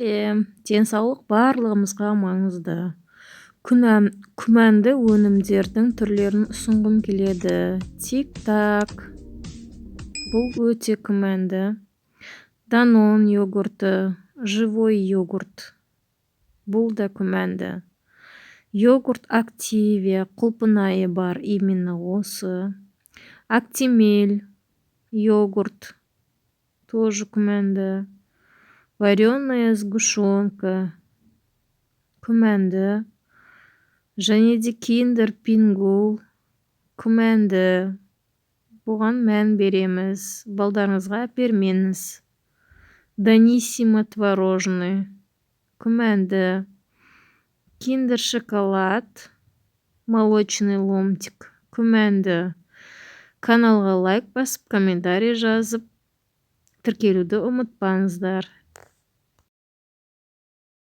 Сәлем. Денсаулық барлығымызға маңызды. Күмәнді өнімдердің түрлерін ұсынғым келеді. Тик-так. Бұл өте күмәнді. Данон йогурты, живой йогурт. Бұл да күмәнді. Йогурт Активия, құлпынайы бар, именно осы. Актимель йогурт. Тоже күмәнді. Вареная сгущенка. Күмәнді. Және де киндер пингул. Күмәнді. Бұған мән береміз. Балдарыңызға бермеңіз. Даниссимо творожный. Күмәнді. Киндер шоколад. Молочный ломтик. Күмәнді. Каналға лайк басып, комментарий жазып, тіркелуді ұмытпаңыздар.